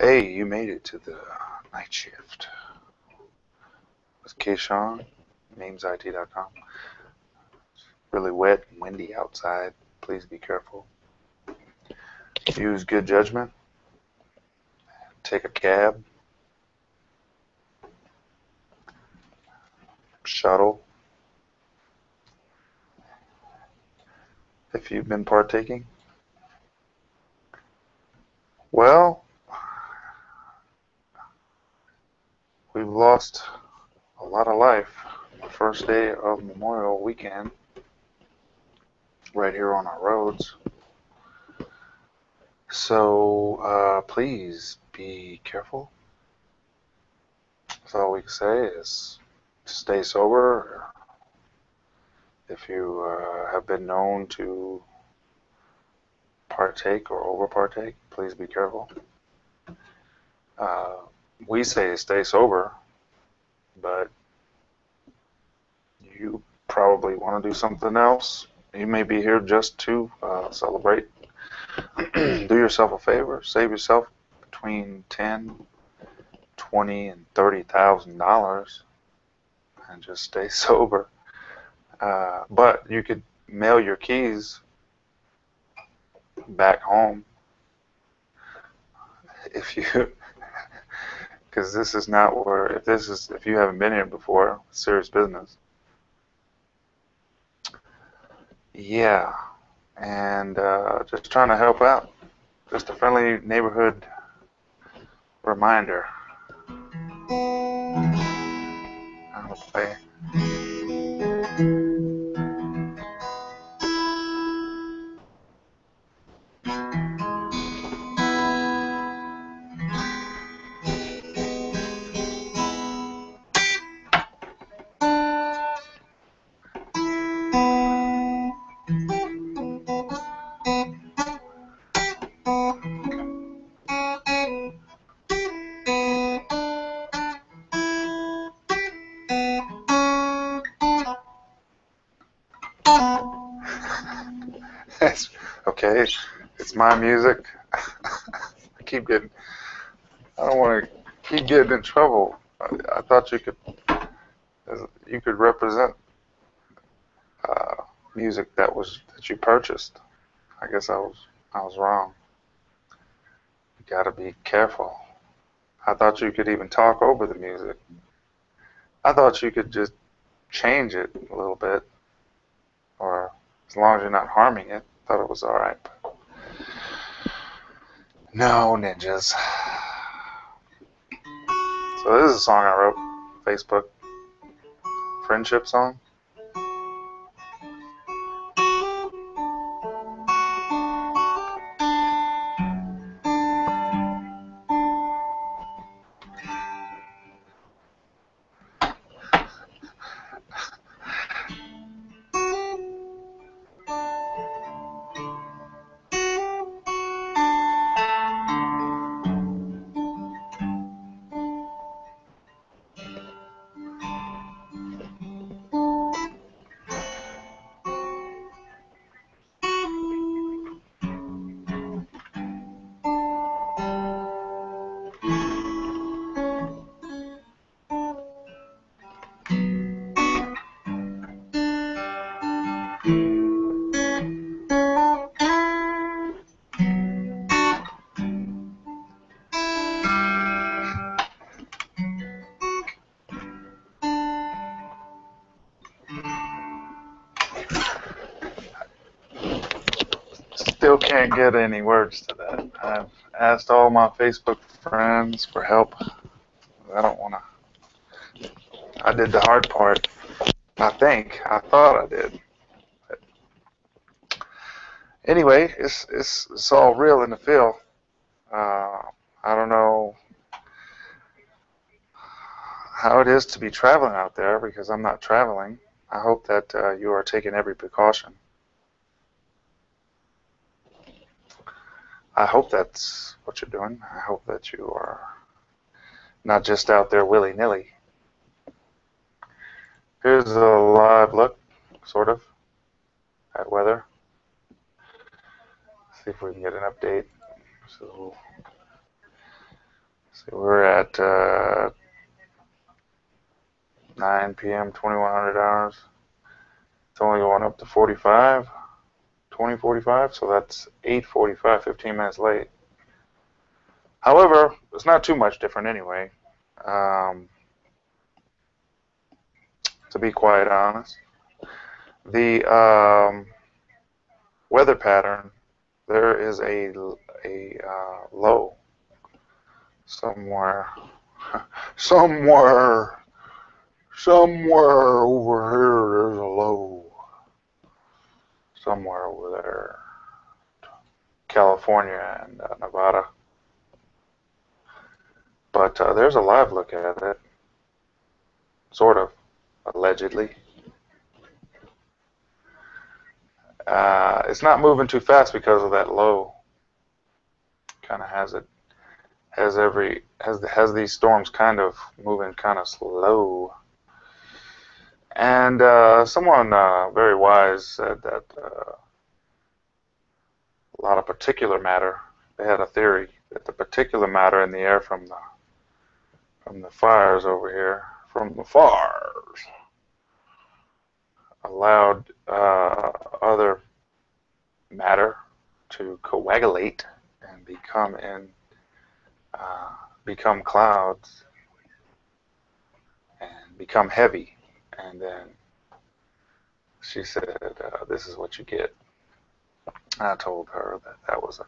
Hey, you made it to the night shift with Keyshawn, memesIT.com. Really wet and windy outside. Please be careful. Use good judgment. Take a cab, shuttle, if you've been partaking. Well, we've lost a lot of life. The first day of Memorial Weekend, right here on our roads. So please be careful. That's all we can say is stay sober. If you have been known to partake or over partake, please be careful. Uh, we say stay sober, but you probably want to do something else. You may be here just to celebrate. Do yourself a favor, save yourself between $10, $20, and $30,000, and just stay sober. But you could mail your keys back home if you, because this is not where, if you haven't been here before, serious business. Yeah, and just trying to help out. Just a friendly neighborhood reminder. I don't play. That's okay. It's my music. I keep getting. I don't want to keep getting in trouble. I thought you could represent uh, music that you purchased. I guess I was wrong. You got to be careful. I thought you could even talk over the music. I thought you could just change it a little bit, or as long as you're not harming it, I thought it was all right. No, ninjas. So this is a song I wrote, Facebook friendship song. Still can't get any words to that. I've asked all my Facebook friends for help. I don't want to. I did the hard part. I think. I thought I did. But anyway, it's all real in the field. I don't know how it is to be traveling out there because I'm not traveling. I hope that you are taking every precaution. I hope that's what you're doing. I hope that you are not just out there willy-nilly. Here's a live look, sort of, at weather. See if we can get an update. So, So we're at 9 p.m., 2100 hours. It's only going up to 45, 2045, so that's 8:45, 15 minutes late. However, it's not too much different anyway, to be quite honest. The weather pattern, there is a low somewhere, somewhere, somewhere over here. There's a low somewhere over there, California and Nevada. But there's a live look at it, sort of, allegedly. It's not moving too fast because of that low. Kind of has these storms kind of moving kind of slow. And someone very wise said that a lot of particulate matter. They had a theory that the particulate matter in the air from the fires over here, from the fires, allowed other matter to coagulate and become clouds and become heavy. And then she said, "This is what you get." And I told her that was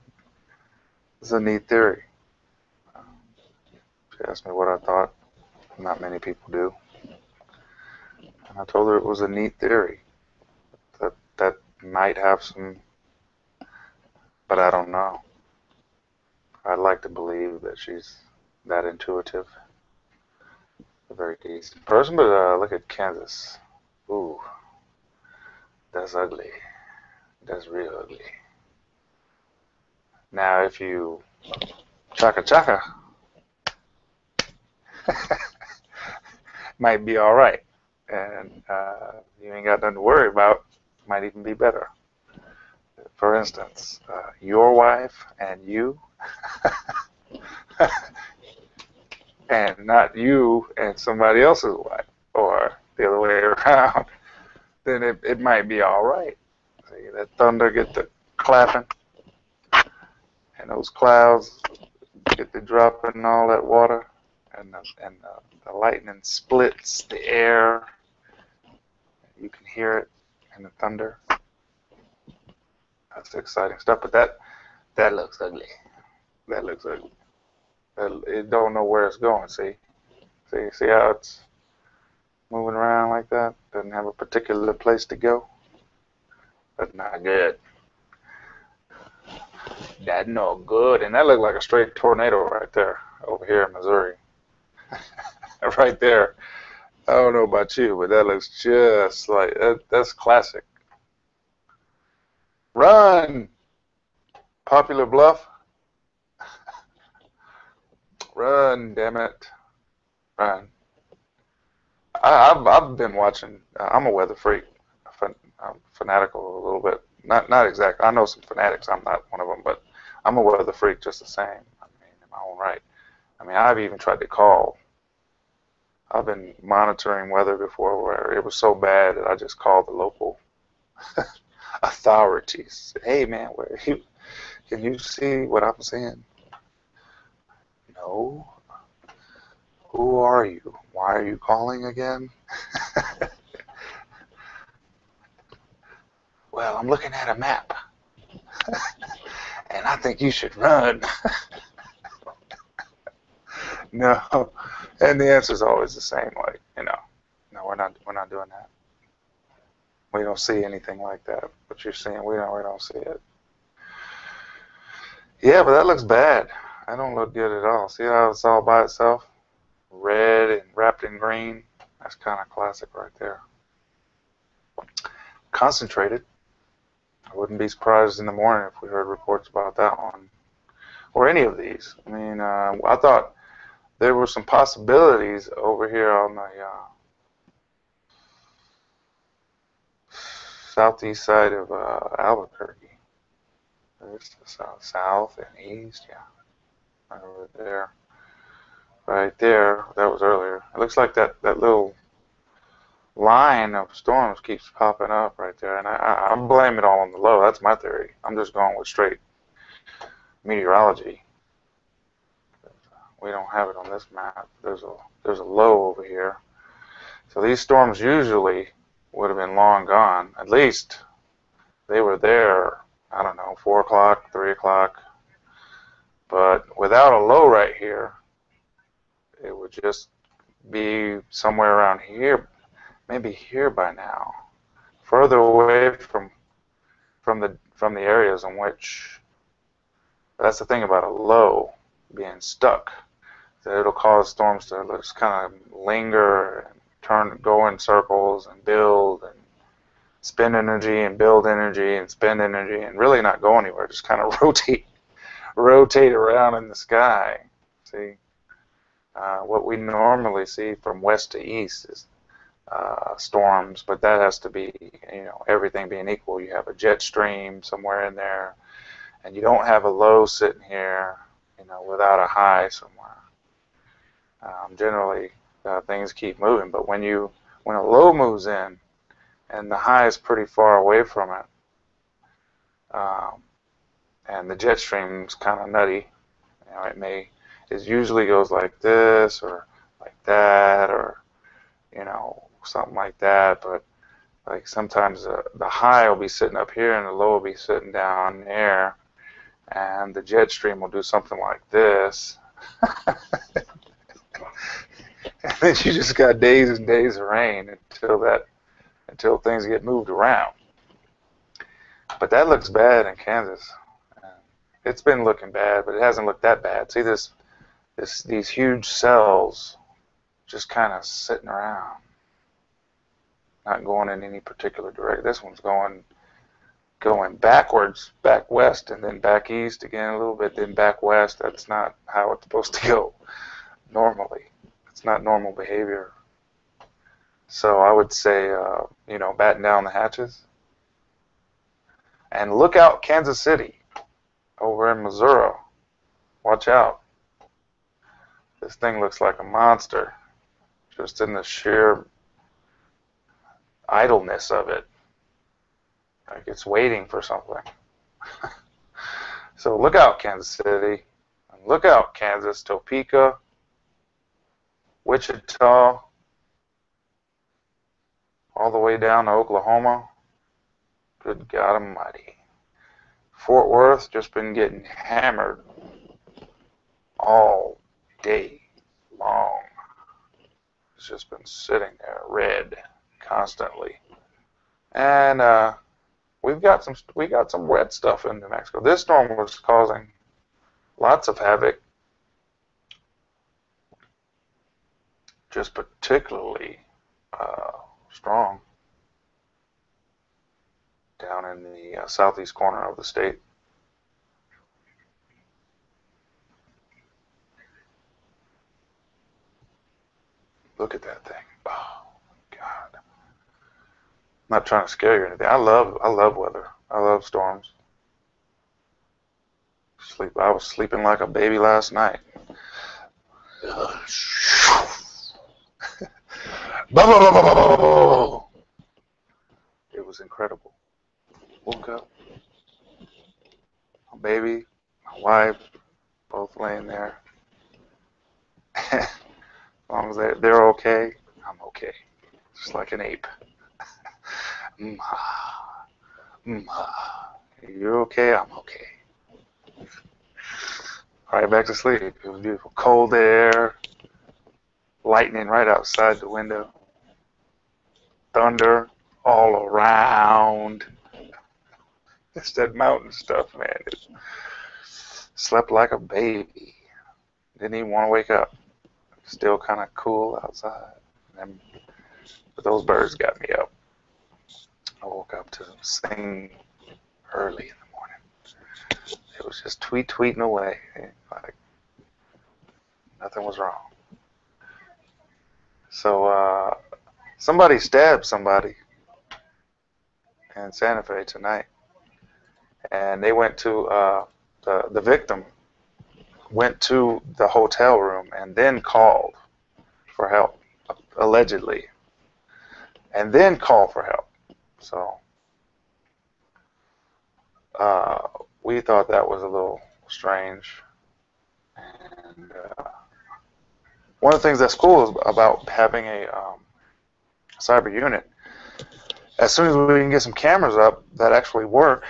a neat theory. She asked me what I thought. Not many people do. And I told her it was a neat theory. That might have some, but I don't know. I'd like to believe that she's that intuitive. A very decent person, but look at Kansas. Ooh, that's ugly. That's real ugly. Now, if you chaka chaka, might be all right, and you ain't got nothing to worry about. Might even be better. For instance, your wife and you, and not you and somebody else's wife, or the other way around. Then it might be all right. See, that thunder get the clapping, and those clouds get the dropping all that water, and the lightning splits the air. You can hear it in the thunder. That's exciting stuff. But that looks ugly. That looks ugly. It don't know where it's going. See how it's moving around like that? Doesn't have a particular place to go. That's not good. That's no good. And that looked like a straight tornado right there over here in Missouri. Right there. I don't know about you, but that looks just like that's classic. Run, Popular Bluff. Run, damn it. Run. I've been watching. I'm a weather freak. I'm fanatical a little bit. Not exactly. I know some fanatics. I'm not one of them, but I'm a weather freak just the same. I mean, in my own right. I mean, I've even tried to call. I've been monitoring weather before where it was so bad that I just called the local authorities. Hey, man, where you? Can you see what I'm seeing? No. Who are you? Why are you calling again? Well, I'm looking at a map, and I think you should run. No, and the answer is always the same. Like, no, we're not doing that. We don't see anything like that. What you're seeing, we don't see it. Yeah, but that looks bad. I don't look good at all. See how it's all by itself? Red and wrapped in green. That's kind of classic right there. Concentrated. I wouldn't be surprised in the morning if we heard reports about that one. Or any of these. I mean, I thought there were some possibilities over here on the southeast side of Albuquerque. There's the south and east, yeah, right over there. right there. That was earlier. It looks like that little line of storms keeps popping up right there, and I blame it all on the low. That's my theory. I'm just going with straight meteorology. We don't have it on this map. There's a low over here. So these storms usually would have been long gone. At least they were there, I don't know, 4 o'clock, 3 o'clock. But without a low right here, it would just be somewhere around here, maybe here by now, further away from the areas in which. That's the thing about a low being stuck, that it'll cause storms to just kind of linger and go in circles and build and spend energy and build energy and spend energy and really not go anywhere, just kind of rotate around in the sky. See, what we normally see from west to east is storms, but that has to be, everything being equal. You have a jet stream somewhere in there, and you don't have a low sitting here, without a high somewhere. Generally, things keep moving, but when a low moves in and the high is pretty far away from it, and the jet stream's kind of nutty, it usually goes like this or like that or something like that, but like sometimes the high will be sitting up here and the low will be sitting down there, and the jet stream will do something like this. And then you just got days and days of rain until things get moved around. But that looks bad in Kansas. It's been looking bad, but it hasn't looked that bad. See these huge cells just kind of sitting around, not going in any particular direction. This one's going backwards, back west, and then back east again a little bit, then back west. That's not how it's supposed to go normally. It's not normal behavior. So I would say, batten down the hatches. And look out, Kansas City, over in Missouri. Watch out. This thing looks like a monster, just in the sheer idleness of it. Like it's waiting for something. So look out, Kansas City. And look out, Kansas, Topeka, Wichita, all the way down to Oklahoma. Good God Almighty. Fort Worth just been getting hammered all day long. It's just been sitting there red constantly. And we got some wet stuff in New Mexico. This storm was causing lots of havoc, just particularly strong down in the southeast corner of the state. Look at that thing. Oh, God. I'm not trying to scare you or anything. I love weather. I love storms. I was sleeping like a baby last night. It was incredible. Woke up, my baby, my wife, both laying there. As long as they're okay, I'm okay. Just like an ape. You're okay, I'm okay. All right, back to sleep. It was beautiful. Cold air, lightning right outside the window, thunder all around. It's that mountain stuff, man. Slept like a baby. Didn't even want to wake up. Still kind of cool outside. But those birds got me up. I woke up to sing early in the morning. It was just tweeting away. Like nothing was wrong. So somebody stabbed somebody in Santa Fe tonight. And they went to the victim went to the hotel room and then called for help, allegedly, and then called for help. So uh, we thought that was a little strange. And one of the things that's cool is about having a cyber unit. As soon as we can get some cameras up that actually work,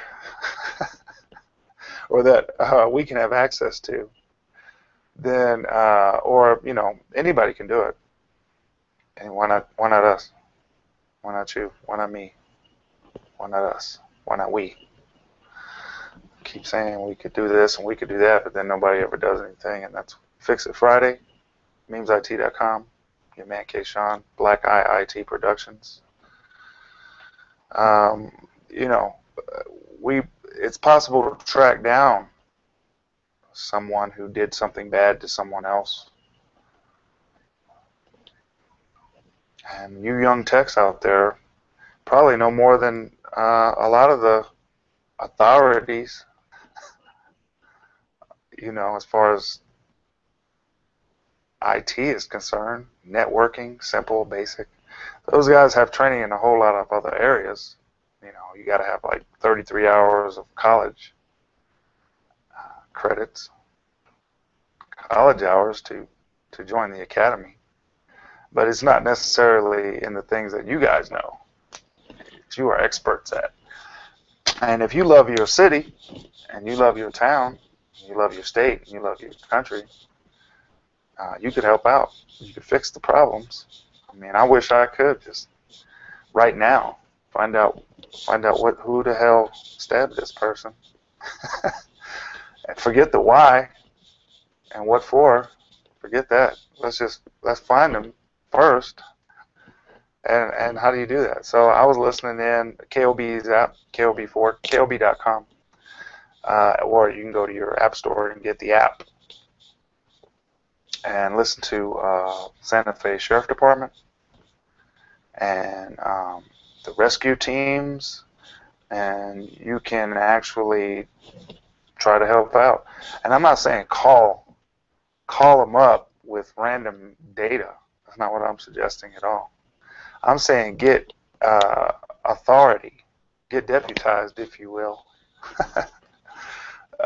or that we can have access to, then or anybody can do it. And why not? Why not us? Why not you? Why not me? Why not us? Why not we? Keep saying we could do this and we could do that, but then nobody ever does anything. And that's Fix It Friday, memesit.com, your man K. Sean, Black Eye IT Productions. Um, you know, it's possible to track down someone who did something bad to someone else. And you young techs out there probably know more than a lot of the authorities, as far as IT is concerned, networking, simple, basic. Those guys have training in a whole lot of other areas. You got to have like 33 hours of college credits, college hours to join the academy. But it's not necessarily in the things that you guys know, that you are experts at. And if you love your city, and you love your town, and you love your state, and you love your country, you could help out. You could fix the problems. I mean, I wish I could just right now find out who the hell stabbed this person, and forget the why and what for. Forget that. Let's find them first. And how do you do that? So I was listening in KOB's app, KOB.com, or you can go to your app store and get the app and listen to Santa Fe Sheriff Department and the rescue teams, and you can actually try to help out. And I'm not saying call them up with random data. That's not what I'm suggesting at all. I'm saying get authority, get deputized, if you will,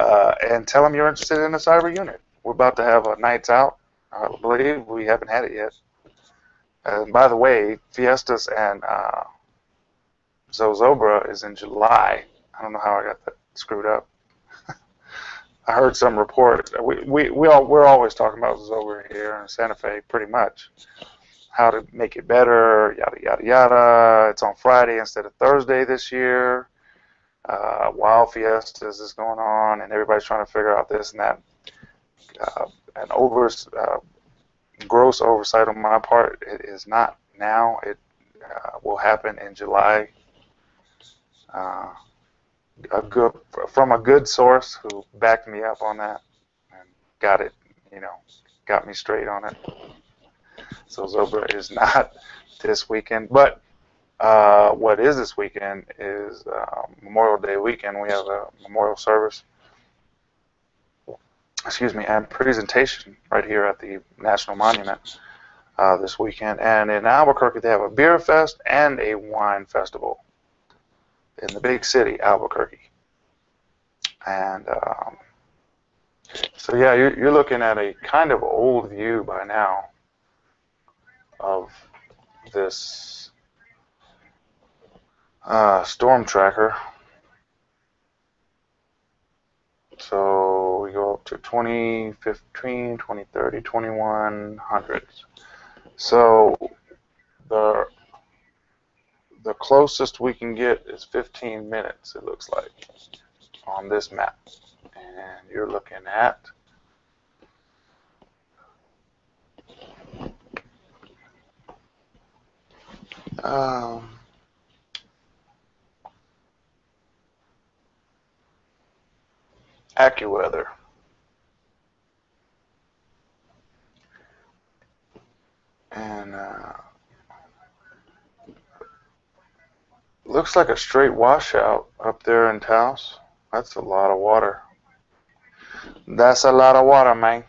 and tell them you're interested in a cyber unit. We're about to have a nights out. I believe we haven't had it yet. And by the way, Fiestas and Zozobra is in July. I don't know how I got that screwed up. I heard some report. We're always talking about Zozobra here in Santa Fe, pretty much. How to make it better, yada, yada, yada. It's on Friday instead of Thursday this year. While Fiestas is going on, and everybody's trying to figure out this and that. An gross oversight on my part. It is not now. It will happen in July. From a good source who backed me up on that and got me straight on it. So Zobra is not this weekend, but what is this weekend is Memorial Day weekend. We have a memorial service, and presentation right here at the National Monument this weekend. And in Albuquerque, they have a beer fest and a wine festival in the big city, Albuquerque. And so yeah, you're looking at a kind of old view by now of this storm tracker. So we go up to 2015, 2030, 2100. So the closest we can get is 15 minutes, it looks like, on this map. And you're looking at AccuWeather. And looks like a straight washout up there in Taos. That's a lot of water. That's a lot of water, man.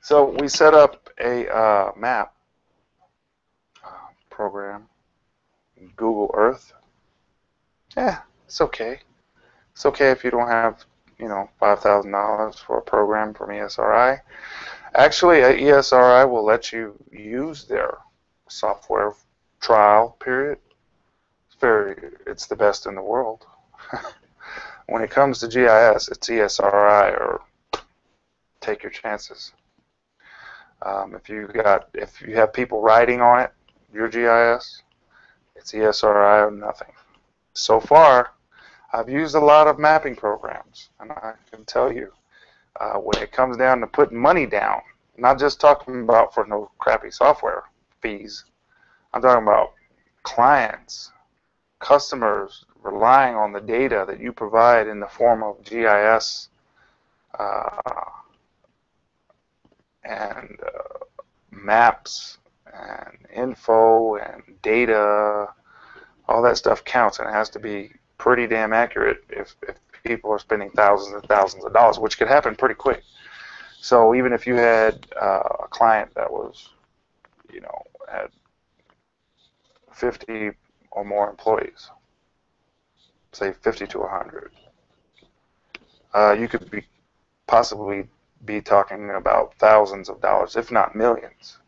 So we set up a map program, Google Earth. Yeah, it's okay. It's okay if you don't have, $5,000 for a program from ESRI. Actually, ESRI will let you use their software trial period. It's the best in the world. When it comes to GIS, it's ESRI or take your chances. If you have people writing on it, your GIS, it's ESRI or nothing. So far, I've used a lot of mapping programs, and I can tell you, when it comes down to putting money down, not just talking about for no crappy software fees, I'm talking about clients, customers relying on the data that you provide in the form of GIS uh, and maps and info and data. All that stuff counts, and it has to be pretty damn accurate if people are spending thousands and thousands of dollars, which could happen pretty quick. So even if you had a client that was, had 50 or more employees, say 50 to 100, you could possibly be talking about thousands of dollars, if not millions,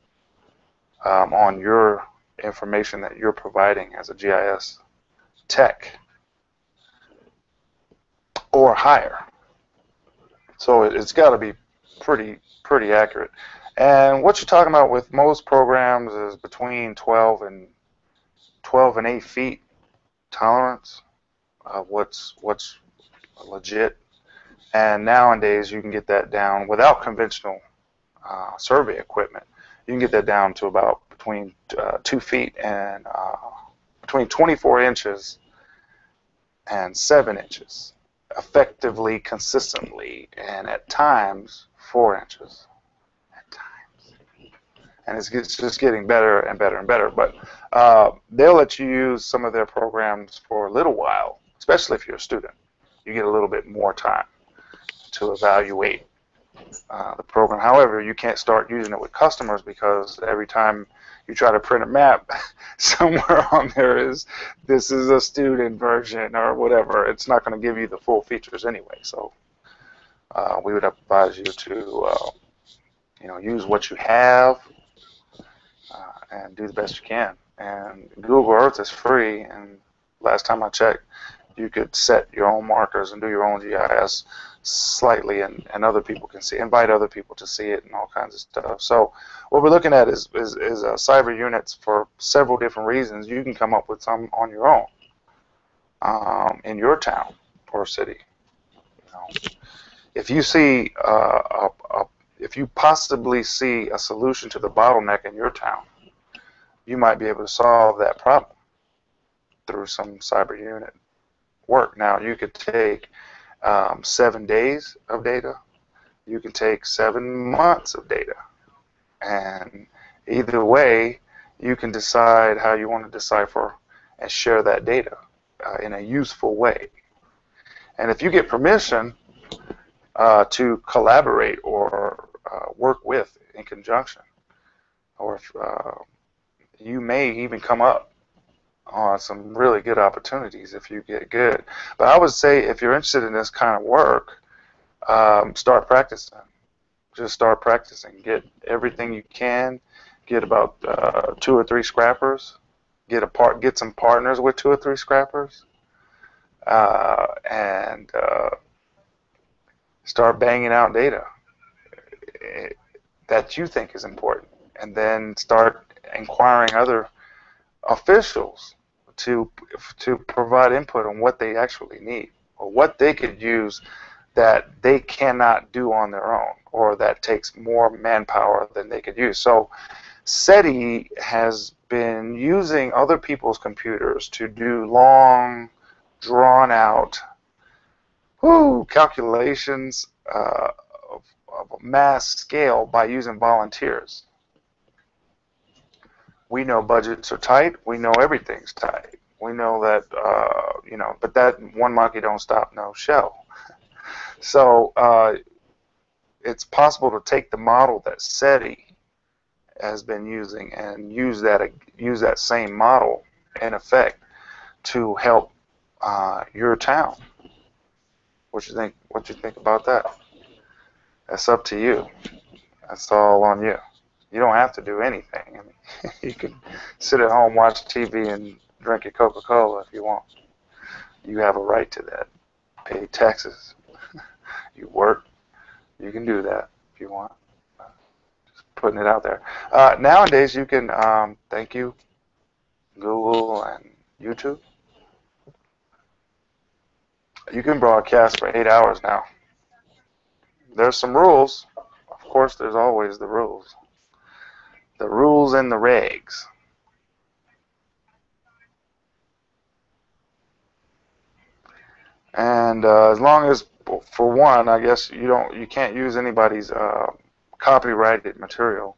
on your information that you're providing as a GIS tech or higher. So it's got to be pretty accurate. And what you're talking about with most programs is between 12 and 8 feet tolerance of what's legit. And nowadays you can get that down without conventional survey equipment. You can get that down to about between 2 feet and between 24 inches and 7 inches, effectively, consistently, and at times 4 inches. At times, and it's just getting better and better and better. But they'll let you use some of their programs for a little while, especially if you're a student. You get a little bit more time to evaluate the program. However, you can't start using it with customers because every time you try to print a map, somewhere on there is this is a student version or whatever. It's not going to give you the full features anyway. So we would advise you to use what you have and do the best you can. And Google Earth is free, and last time I checked, you could set your own markers and do your own GIS slightly, and other people can see, invite other people to see it and all kinds of stuff. So what we're looking at is cyber units for several different reasons. You can come up with some on your own in your town or city. If you see if you possibly see a solution to the bottleneck in your town, you might be able to solve that problem through some cyber unit work. Now, you could take 7 days of data. You can take 7 months of data. And either way, you can decide how you want to decipher and share that data in a useful way. And if you get permission to collaborate or work with in conjunction, or if, you may even come up on some really good opportunities if you get good. But I would say if you're interested in this kind of work, start practicing. Just start practicing. Get everything you can. Get about 2 or 3 scrappers. Get some partners with 2 or 3 scrappers, and start banging out data that you think is important, and then start inquiring other officials to provide input on what they actually need or what they could use that they cannot do on their own, or that takes more manpower than they could use. So SETI has been using other people's computers to do long, drawn-out calculations of a mass scale by using volunteers. We know budgets are tight. We know everything's tight. We know that, but that one monkey don't stop no show. So it's possible to take the model that SETI has been using and use that same model in effect to help your town. What you think? What you think about that? That's up to you. That's all on you. You don't have to do anything. I mean, you can sit at home, watch TV, and drink your Coca-Cola if you want. You have a right to that. Pay taxes. You work. You can do that if you want. Just putting it out there. Nowadays, you can, thank you, Google and YouTube. You can broadcast for 8 hours now. There's some rules. Of course, there's always the rules. The rules and the regs. And as long as, for one, I guess you can't use anybody's copyrighted material.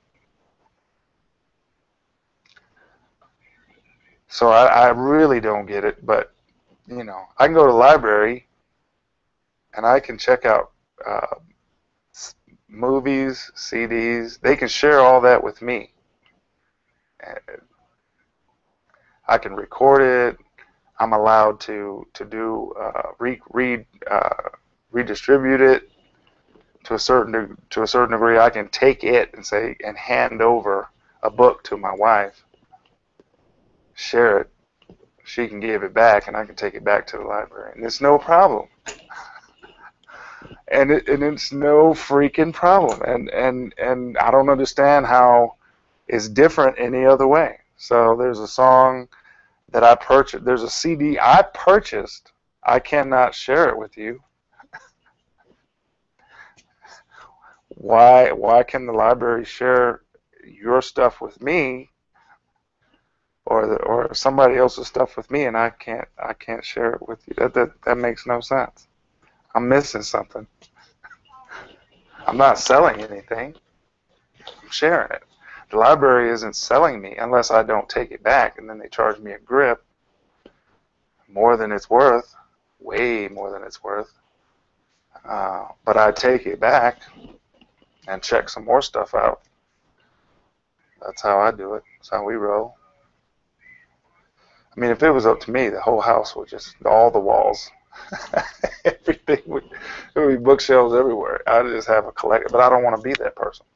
So I really don't get it, but you know, I can go to the library and I can check out movies, CDs. They can share all that with me. I can record it. I'm allowed to do redistribute it to a certain degree. I can take it and say and hand over a book to my wife, share it. She can give it back, and I can take it back to the library, and it's no problem. And it's no freaking problem. And I don't understand how it's different any other way. So there's a song that I purchased. There's a CD I purchased. I cannot share it with you. Why can the library share your stuff with me, or somebody else's stuff with me, and I can't share it with you? That makes no sense. I'm missing something. I'm not selling anything. I'm sharing it. The library isn't selling me unless I don't take it back, and then they charge me a grip more than it's worth, way more than it's worth. But I take it back and check some more stuff out. That's how I do it. That's how we roll. I mean, if it was up to me, the whole house would just, all the walls, everything there would be bookshelves everywhere. I just have a collection, but I don't want to be that person.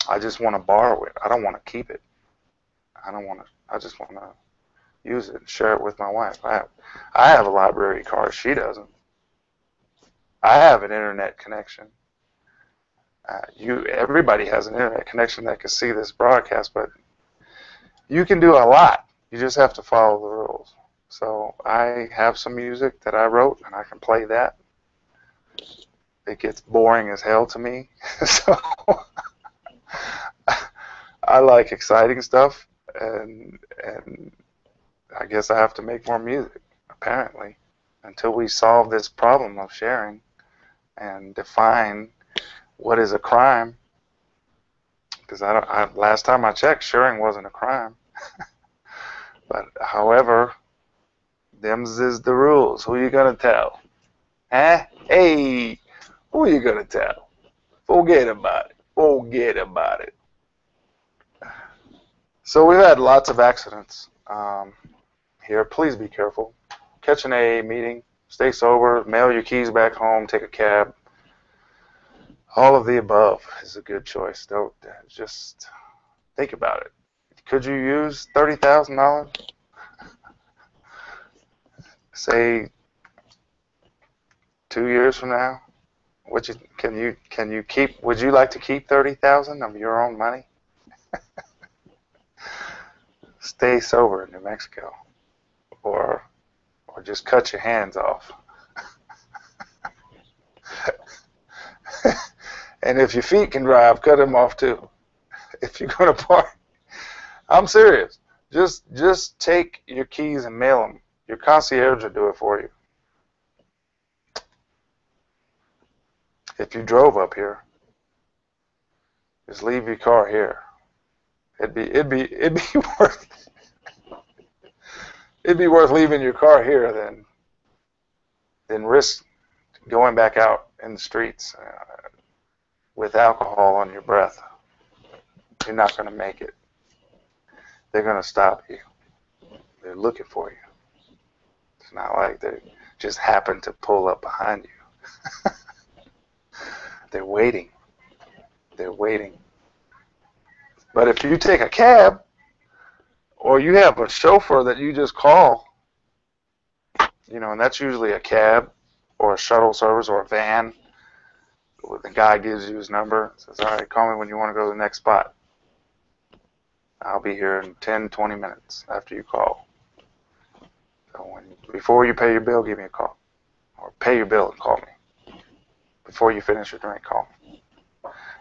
I just want to borrow it. I don't want to keep it. I just want to use it and share it with my wife. I have a library card. She doesn't. I have an internet connection. Everybody has an internet connection that can see this broadcast, but you can do a lot. You just have to follow the rules. So I have some music that I wrote, and I can play that. It gets boring as hell to me. So I like exciting stuff, and I guess I have to make more music, apparently, until we solve this problem of sharing and define what is a crime. Because last time I checked, sharing wasn't a crime. But however, them's is the rules. Who you gonna tell? Huh? Hey, who you gonna tell? Forget about it. Forget about it. So we've had lots of accidents here. Please be careful. Catch an AA meeting. Stay sober. Mail your keys back home. Take a cab. All of the above is a good choice. Don't just think about it. Could you use $30,000? Say 2 years from now. Can you keep? Would you like to keep 30,000 of your own money? Stay sober in New Mexico, or just cut your hands off. And if your feet can drive, cut them off too. If you're gonna park, I'm serious. Just take your keys and mail them. Your concierge will do it for you. If you drove up here, just leave your car here. It'd be worth it'd be worth leaving your car here than risk going back out in the streets with alcohol on your breath. You're not going to make it. They're going to stop you. They're looking for you. It's not like they just happen to pull up behind you. They're waiting. They're waiting. But if you take a cab or you have a chauffeur that you just call, and that's usually a cab or a shuttle service or a van, the guy gives you his number, says, all right, call me when you want to go to the next spot. I'll be here in 10, 20 minutes after you call. So before you pay your bill, give me a call. Or pay your bill and call me. Before you finish your drink, call me.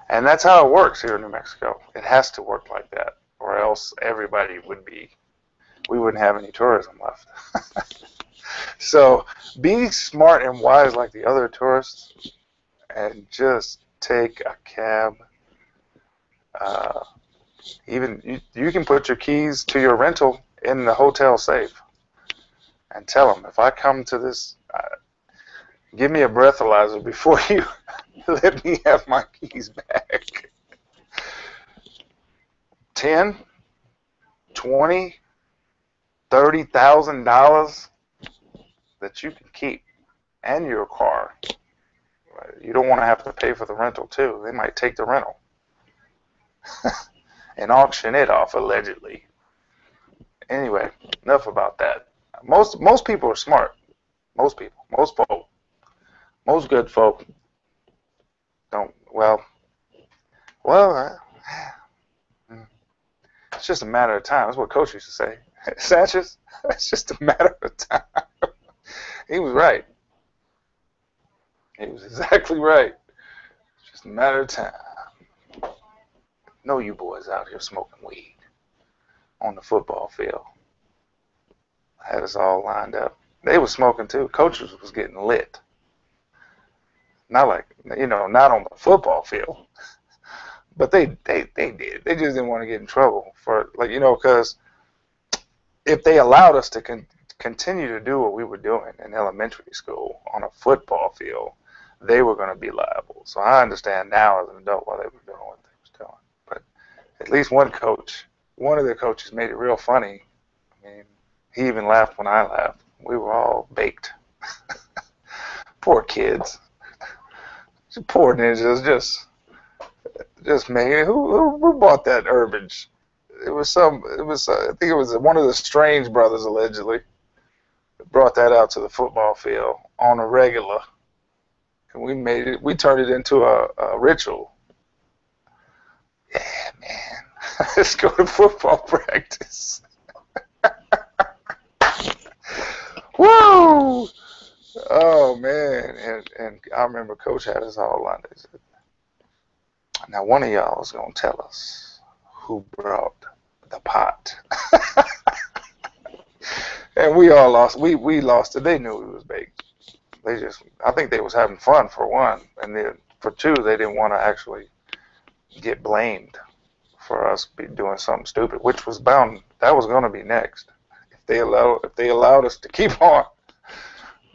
And that's how it works here in New Mexico. It has to work like that, or else we wouldn't have any tourism left. So be smart and wise like the other tourists and just take a cab. Even you can put your keys to your rental in the hotel safe and tell them, if I come to this, give me a breathalyzer before you let me have my keys back. 10, 20, $30,000 that you can keep, and your car. You don't want to have to pay for the rental too. They might take the rental and auction it off, allegedly. Anyway, enough about that. Most people are smart. Most people, most folk, most good folk don't. Well, it's just a matter of time. That's what Coach used to say. Sanchez, it's just a matter of time. He was right. He was exactly right. It's just a matter of time. No, you boys out here smoking weed on the football field. I had us all lined up. They were smoking too. Coaches was getting lit. Not like, not on the football field. But they did. They just didn't want to get in trouble for, because if they allowed us to continue to do what we were doing in elementary school on a football field, they were going to be liable. So I understand now as an adult why they were doing what they were doing. But at least one of the coaches made it real funny. I mean, he even laughed when I laughed. We were all baked. Poor kids. Poor ninjas. Just making it. Who bought that herbage? I think it was one of the Strange brothers, allegedly, that brought that out to the football field on a regular. And we turned it into a ritual. Yeah, man. Let's go to football practice. Woo! Oh, man. And I remember Coach had us all lined up. He said, now, one of y'all is going to tell us who brought the pot. And we all lost. We lost it. They knew it was baked. I think they was having fun, for one. And then for two, they didn't want to actually get blamed for us doing something stupid, which was bound. That was going to be next. If they allowed us to keep on,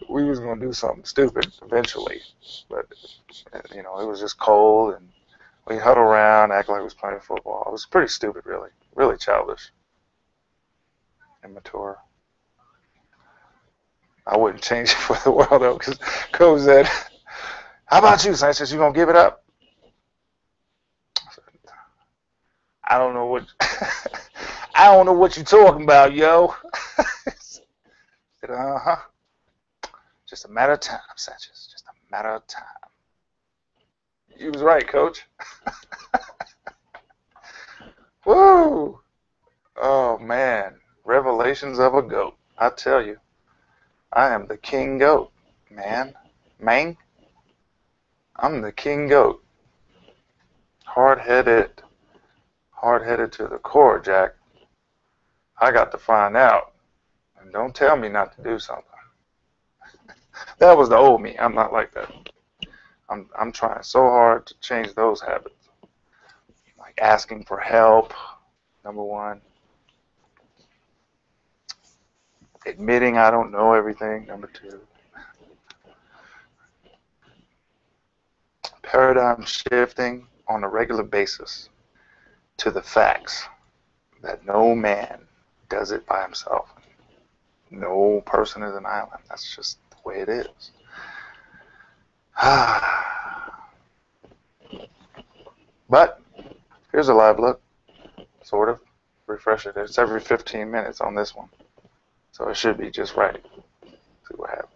we was going to do something stupid eventually. But, it was just cold, and we huddled around, act like we was playing football. It was pretty stupid, really. Really childish. Immature. I wouldn't change it for the world, though, because Coach said, how about you, Sanchez? You going to give it up? I said, I don't know what you're talking about, yo. I said, uh-huh. Just a matter of time, Sanchez. Just a matter of time. You was right, Coach. Woo! Oh, man. Revelations of a goat. I tell you, I am the king goat, man. Mang. I'm the king goat. Hard-headed to the core, Jack. I got to find out. And don't tell me not to do something. That was the old me. I'm not like that. I'm trying so hard to change those habits. Like asking for help, number one. Admitting I don't know everything, number two. paradigm shifting on a regular basis to the facts that no man does it by himself. No person is an island. That's just the way it is. But here's a live look, sort of. Refresh it. It's every 15 minutes on this one. So it should be just right. See what happens.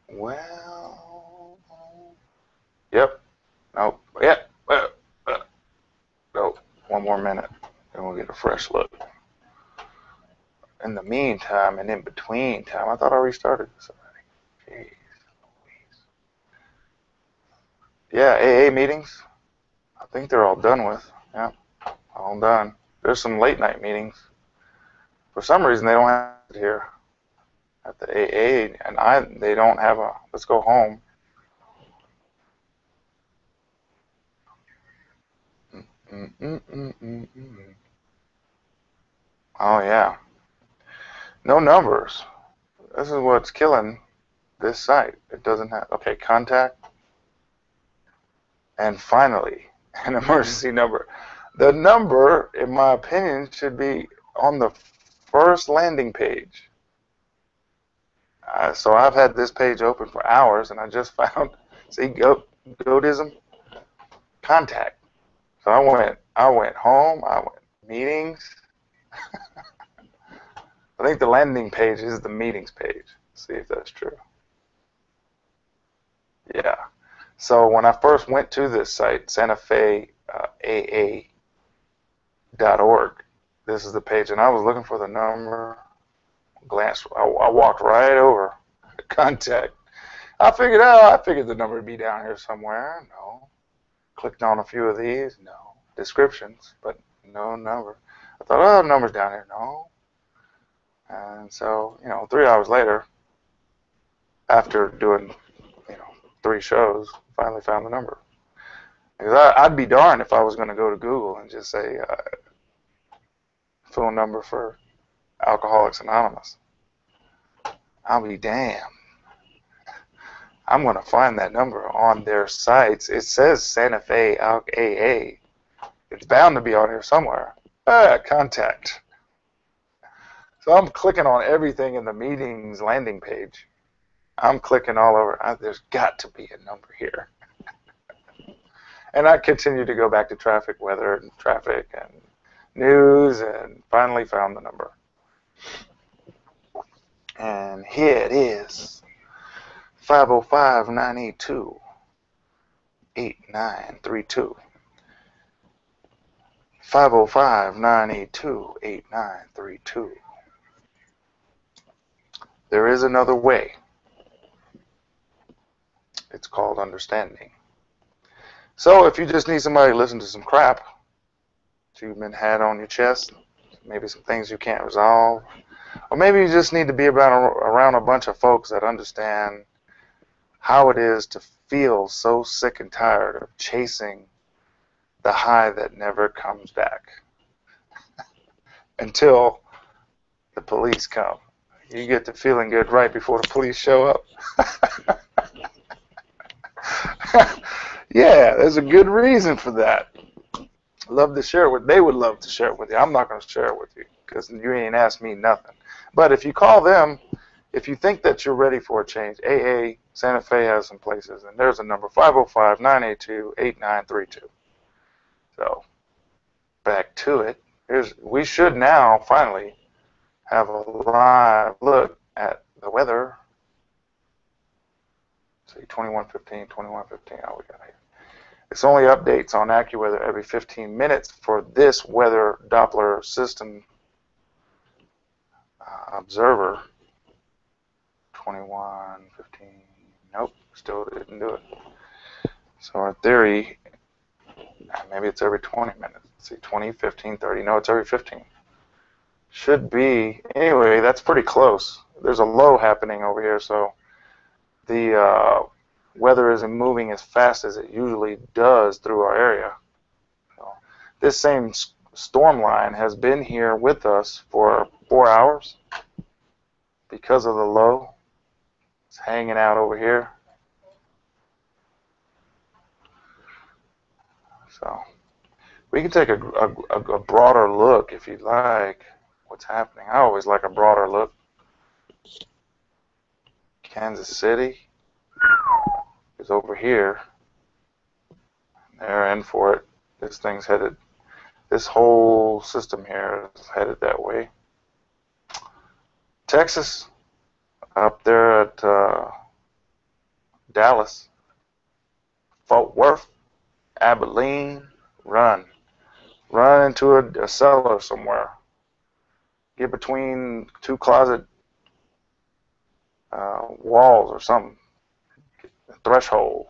Well, yep. Nope. Yep. Nope. One more minute, and we'll get a fresh look. In the meantime, and in between time, I thought I restarted this already. Jeez Louise. Yeah, AA meetings. I think they're all done with. Yeah, all done. There's some late night meetings. For some reason, they don't have it here at the AA, and they don't have a let's go home. Oh yeah, no numbers. This is what's killing this site. It doesn't have okay contact, and finally an emergency number. The number, in my opinion, should be on the first landing page. So I've had this page open for hours, and I just found, see, goatism, contact. So I went home, I went meetings. I think the landing page is the meetings page. See if that's true. Yeah. So when I first went to this site, Santa Fe AA.org, this is the page, and I was looking for the number. I walked right over contact. I figured the number would be down here somewhere. No. Clicked on a few of these. No. Descriptions, but no number. I thought, oh, the number's down here. No. And so, 3 hours later, after doing, 3 shows, finally found the number. Because I'd be darned if I was going to go to Google and just say phone number for Alcoholics Anonymous. I'll be damned. I'm going to find that number on their sites. It says Santa Fe Alc AA. It's bound to be on here somewhere. Contact. So I'm clicking on everything in the meetings landing page. I'm clicking all over. There's got to be a number here. And I continue to go back to traffic, weather, and traffic, and news, and finally found the number. And here it is, 505-982-8932. 505-982-8932. There is another way. It's called understanding. So if you just need somebody to listen to some crap that you've been had on your chest, maybe some things you can't resolve, or maybe you just need to be around a bunch of folks that understand how it is to feel so sick and tired of chasing the high that never comes back until the police come. You get to feeling good right before the police show up. Yeah, there's a good reason for that. Love to share it they would love to share it with you. I'm not going to share it with you because you ain't asked me nothing. But if you call them, if you think that you're ready for a change, AA Santa Fe has some places, and there's a number, 505-982-8932. So back to it. We should now finally have a live look at the weather. See, 21:15, 21:15. Oh, we got here. It's only updates on AccuWeather every 15 minutes for this weather Doppler system observer. 21:15. Nope, still didn't do it. So in theory, maybe it's every 20 minutes. Let's see, 20, 15, 30. No, it's every 15. Should be. Anyway, that's pretty close. There's a low happening over here, so the weather isn't moving as fast as it usually does through our area. So This same storm line has been here with us for 4 hours because of the low. It's hanging out over here. So we can take a broader look if you'd like what's happening. I always like a broader look. Kansas City is over here. They're in for it. This thing's headed, this whole system here is headed that way. Texas, up there at Dallas, Fort Worth, Abilene, run into a cellar somewhere. Get between two closet walls or something. Threshold.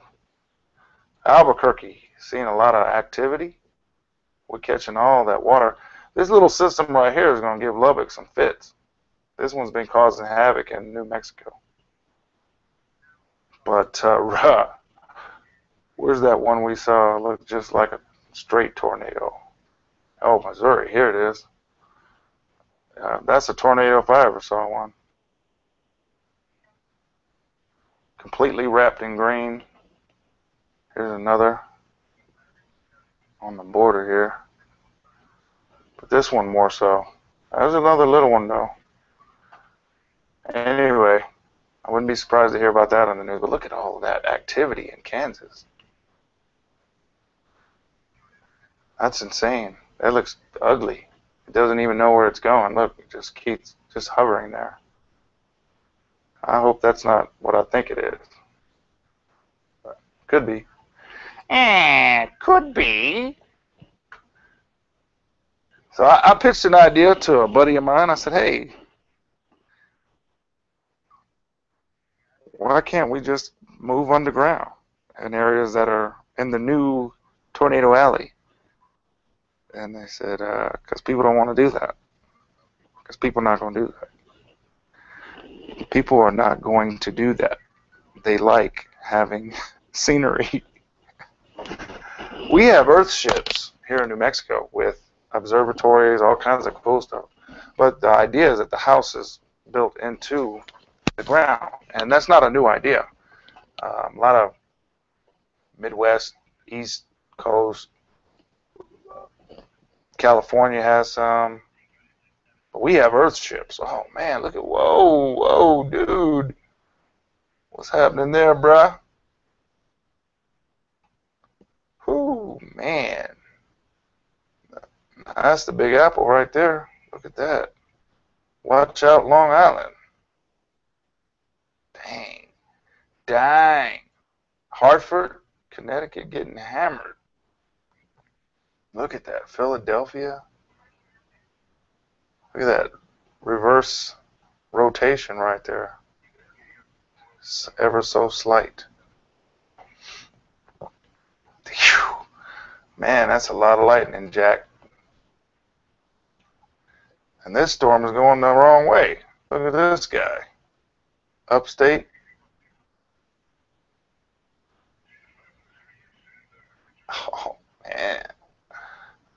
Albuquerque, seeing a lot of activity. We're catching all that water. This little system right here is going to give Lubbock some fits. This one's been causing havoc in New Mexico. But where's that one we saw? Looked just like a straight tornado. Oh, Missouri, here it is. That's a tornado if I ever saw one. Completely wrapped in green. Here's another on the border here. But this one more so. There's another little one though. Anyway, I wouldn't be surprised to hear about that on the news. But look at all of that activity in Kansas. That's insane. That looks ugly. It doesn't even know where it's going. Look, it just keeps just hovering there. I hope that's not what I think it is. But could be. Could be. So I pitched an idea to a buddy of mine. I said, hey, why can't we just move underground in areas that are in the new tornado alley? And they said, because people don't want to do that. Because people are not going to do that. People are not going to do that. They like having scenery. We have Earth ships here in New Mexico with observatories, all kinds of cool stuff. But the idea is that the house is built into the ground. And that's not a new idea. A lot of Midwest, East Coast, California has some. But we have Earth ships. Oh, man, look at, whoa, dude. What's happening there, bruh? Ooh, man. That's the Big Apple right there. Look at that. Watch out, Long Island. Dang. Hartford, Connecticut getting hammered. Look at that. Philadelphia. Look at that reverse rotation right there. It's ever so slight. Whew. Man, that's a lot of lightning, Jack. And this storm is going the wrong way. Look at this guy. Upstate. Oh, man.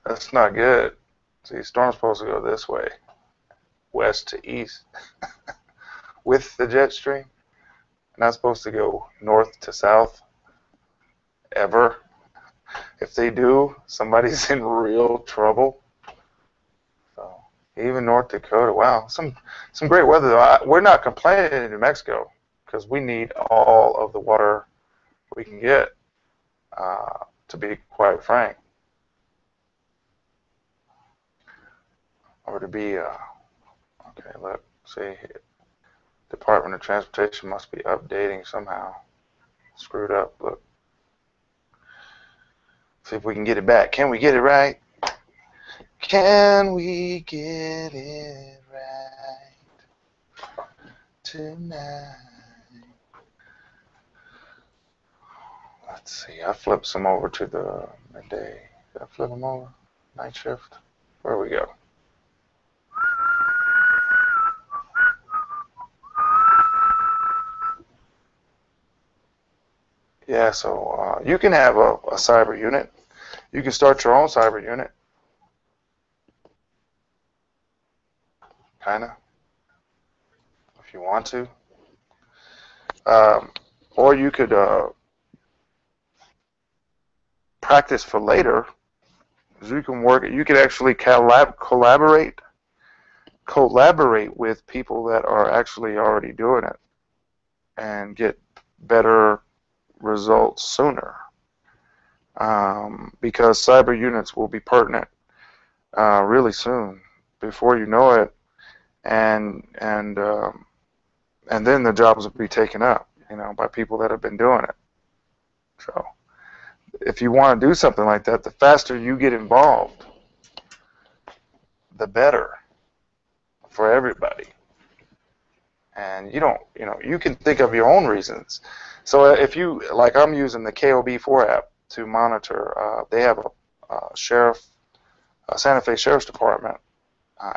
That's not good. See, storm's supposed to go this way. West to east. With the jet stream. Not supposed to go north to south. Ever. If they do, somebody's in real trouble. So, even North Dakota. Wow, some great weather though. We're not complaining in New Mexico because we need all of the water we can get. To be quite frank, or to be okay. Look, see, Department of Transportation must be updating somehow. Screwed up. Look. See if we can get it back. Can we get it right? Can we get it right tonight? Let's see. I flipped some over to the midday. Did I flip them over? Night shift? Where we go? Yeah, so you can have a cyber unit. You can start your own cyber unit. kind of, if you want to. Um, or you could practice for later. So you can work. You could actually collaborate with people that are actually already doing it and get better results sooner. Because cyber units will be pertinent really soon, before you know it, and and then the jobs will be taken up, by people that have been doing it. So if you want to do something like that, the faster you get involved, the better for everybody. And you can think of your own reasons. So if you, like I'm using the KOB4 app to monitor, they have a Santa Fe Sheriff's Department,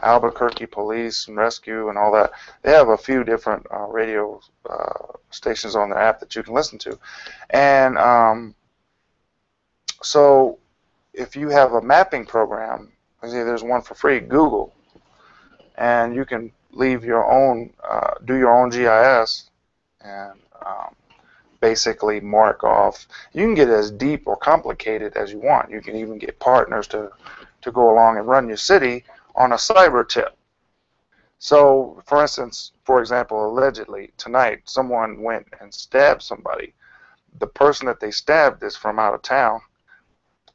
Albuquerque Police and Rescue and all that. They have a few different radio stations on their app that you can listen to. And so if you have a mapping program, there's one for free, Google, and you can leave your own, do your own GIS, and basically mark off. You can get as deep or complicated as you want. You can even get partners to go along and run your city on a cyber tip. So, for instance, for example, allegedly tonight someone went and stabbed somebody. The person that they stabbed is from out of town,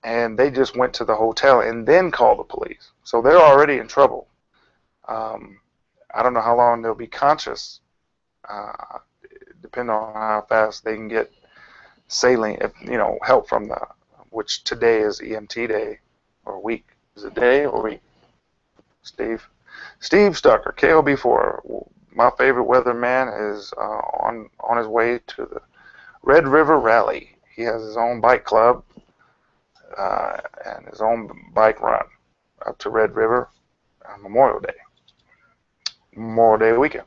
and they just went to the hotel and then called the police. So they're already in trouble. I don't know how long they'll be conscious, depending on how fast they can get help from which today is EMT day or week. Is it day or week? Steve Stucker, KOB4. My favorite weatherman is on his way to the Red River Rally. He has his own bike club and his own bike run up to Red River on Memorial Day weekend.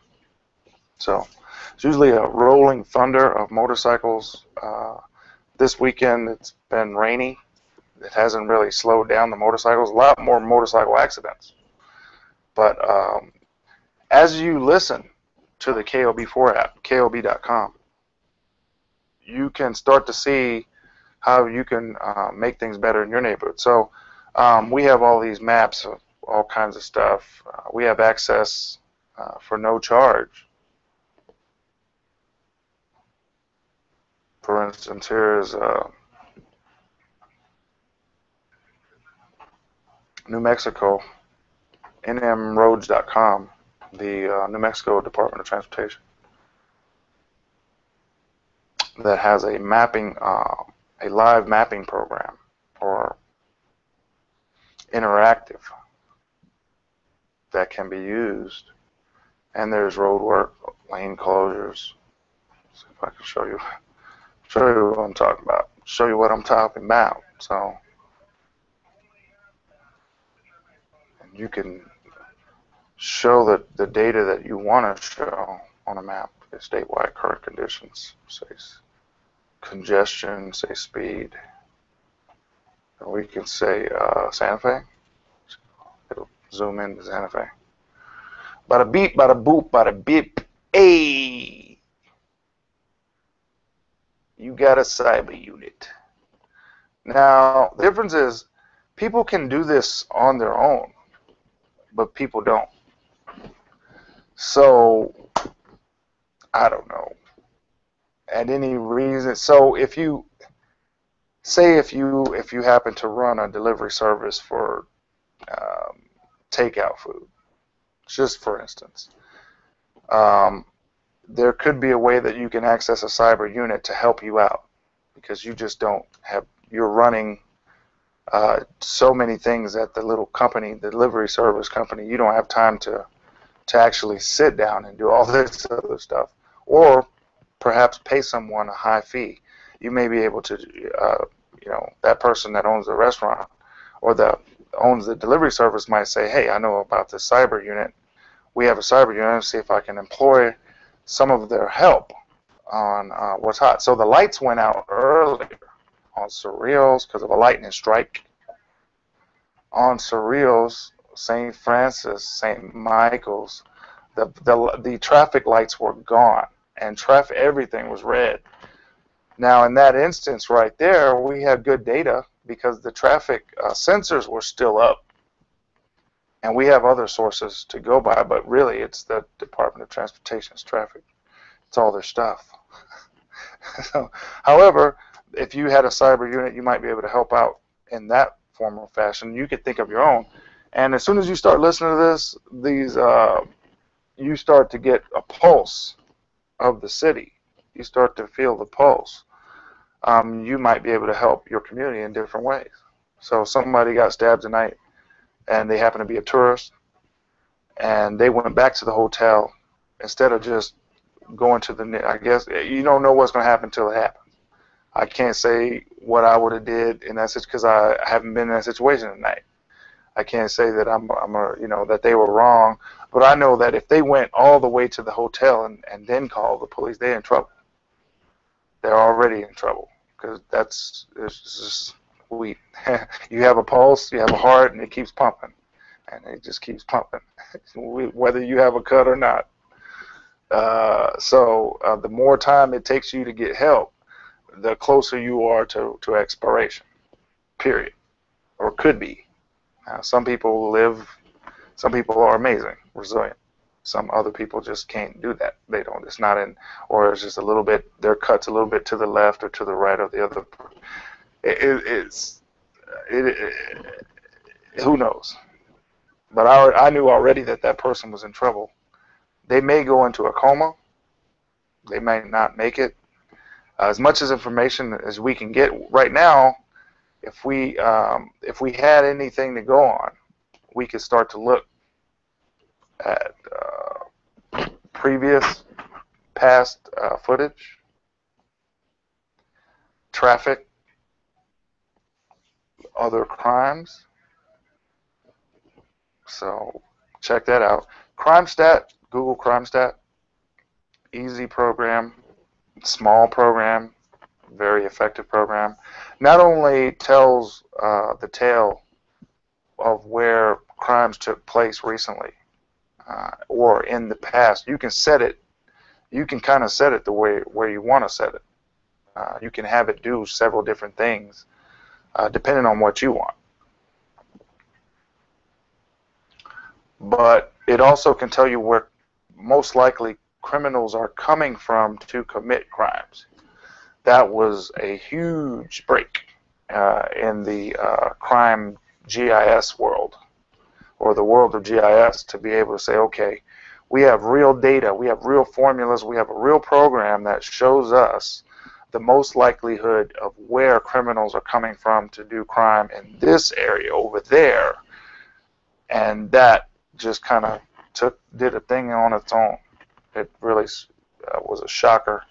So it's usually a rolling thunder of motorcycles. This weekend it's been rainy. It hasn't really slowed down the motorcycles. A lot more motorcycle accidents. But as you listen to the KOB4 app, KOB.com, you can start to see how you can make things better in your neighborhood. So we have all these maps of all kinds of stuff. We have access for no charge. For instance, here is New Mexico, nmroads.com, the New Mexico Department of Transportation, that has a live mapping program, or interactive, that can be used. And there's road work, lane closures. See if I can show you what I'm talking about. Show you what I'm talking about. So, and you can show the data that you want to show on a map. Statewide current conditions, say congestion, say speed. And we can say Santa Fe. It'll zoom into Santa Fe. Bada beep, bada boop, bada beep. Hey, you got a cyber unit. Now, the difference is people can do this on their own, but people don't. So, I don't know. At any reason, so if you happen to run a delivery service for takeout food, just for instance, there could be a way that you can access a cyber unit to help you out, because you just don't have, you're running so many things at the little company, the delivery service company, you don't have time to actually sit down and do all this other stuff, or perhaps pay someone a high fee. You may be able to, that person that owns the restaurant or owns the delivery service might say, hey, I know about this cyber unit. We have a cyber unit. See if I can employ some of their help on what's hot. So the lights went out earlier on Surreals because of a lightning strike. On Surreals, St. Francis, St. Michael's, the traffic lights were gone, and everything was red. Now, in that instance right there, we had good data because the traffic sensors were still up, and we have other sources to go by, but really it's the Department of Transportation's traffic. It's all their stuff. So, however, if you had a cyber unit, you might be able to help out in that form or fashion. You could think of your own. And as soon as you start listening to this, you start to get a pulse of the city. You start to feel the pulse. You might be able to help your community in different ways. So somebody got stabbed tonight, and they happen to be a tourist, and they went back to the hotel instead of just going to I guess you don't know what's going to happen until it happens. I can't say what I would have did in that situation because I haven't been in that situation tonight. I can't say that that they were wrong, but I know that if they went all the way to the hotel and then called the police, they're in trouble. They're already in trouble because it's just you have a pulse, you have a heart, and it keeps pumping, and it just keeps pumping, whether you have a cut or not. So the more time it takes you to get help, the closer you are to expiration, period, or could be. Some people are amazing, resilient. Some other people just can't do that. They don't. It's not in, or it's just a little bit, their cut's a little bit to the left or to the right of the other. Who knows? But I knew already that person was in trouble. They may go into a coma. They may not make it. As much as information as we can get right now, if we had anything to go on, we could start to look at past footage, traffic, other crimes. So check that out. CrimeStat, Google CrimeStat, easy program, small program, very effective program. Not only tells the tale of where crimes took place recently or in the past, you can set it. You can kind of set it the way where you want to set it. You can have it do several different things depending on what you want. But it also can tell you where most likely criminals are coming from to commit crimes. That was a huge break in the crime GIS world, or the world of GIS, to be able to say, okay, we have real data, we have real formulas, we have a real program that shows us the most likelihood of where criminals are coming from to do crime in this area over there. And that just kind of did a thing on its own. It really was a shocker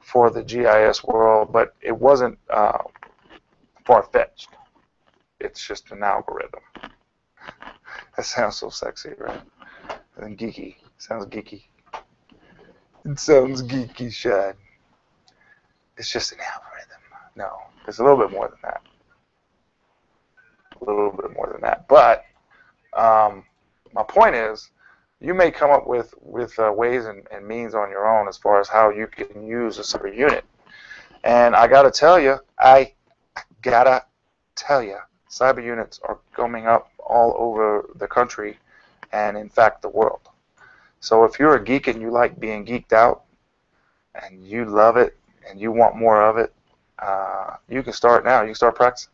for the GIS world, but it wasn't far-fetched. It's just an algorithm. That sounds so sexy, right? And geeky. Sounds geeky. It sounds geeky, Shad. It's just an algorithm. No, it's a little bit more than that. A little bit more than that. But my point is, you may come up with ways and means on your own as far as how you can use a cyber unit. And I gotta tell you, cyber units are coming up all over the country and, in fact, the world. So if you're a geek and you like being geeked out and you love it and you want more of it, you can start now. You can start practicing.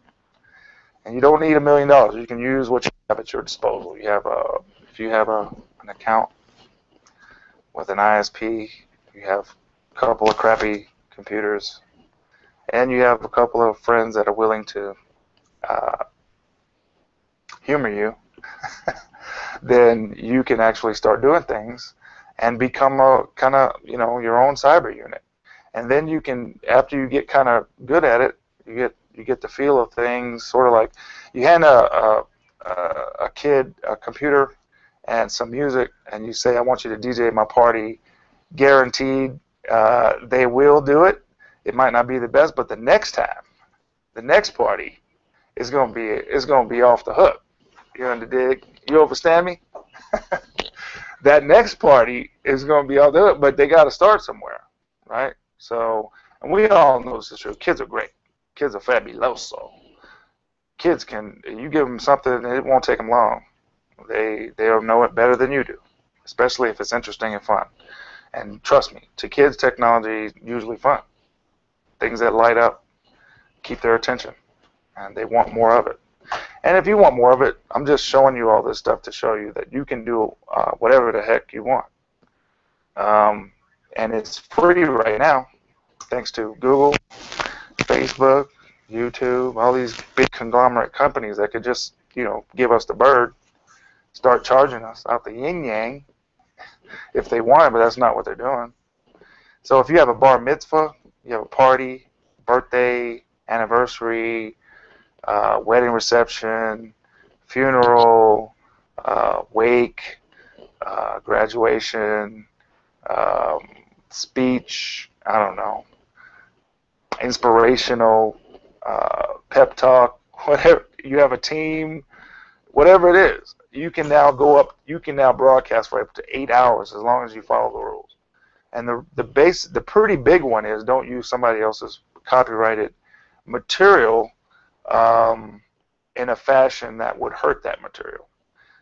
And you don't need $1 million. You can use what you have at your disposal. You have if you have an account with an ISP, you have a couple of crappy computers, and you have a couple of friends that are willing to humor you, then you can actually start doing things and become a kind of, your own cyber unit. And then you can, after you get kind of good at it, you get the feel of things, sort of like you hand a kid a computer and some music, and you say, I want you to DJ my party. Guaranteed they will do it. It might not be the best, but the next time, the next party is going to be off the hook. You dig? You understand me? That next party is going to be all there, but they got to start somewhere, right? So, and we all know this is true. Kids are great. Kids are fabuloso. Kids can, you give them something, and it won't take them long. They'll know it better than you do, especially if it's interesting and fun. And trust me, to kids, technology is usually fun. Things that light up, keep their attention, and they want more of it. And if you want more of it, I'm just showing you all this stuff to show you that you can do whatever the heck you want. And it's free right now, thanks to Google, Facebook, YouTube, all these big conglomerate companies that could just, give us the bird, start charging us out the yin-yang if they want it, but that's not what they're doing. So if you have a bar mitzvah, you have a party, birthday, anniversary, wedding reception, funeral, wake, graduation, speech, I don't know, inspirational, pep talk, whatever, you have a team, whatever it is, you can now broadcast for up to 8 hours as long as you follow the rules. And the pretty big one is don't use somebody else's copyrighted material in a fashion that would hurt that material.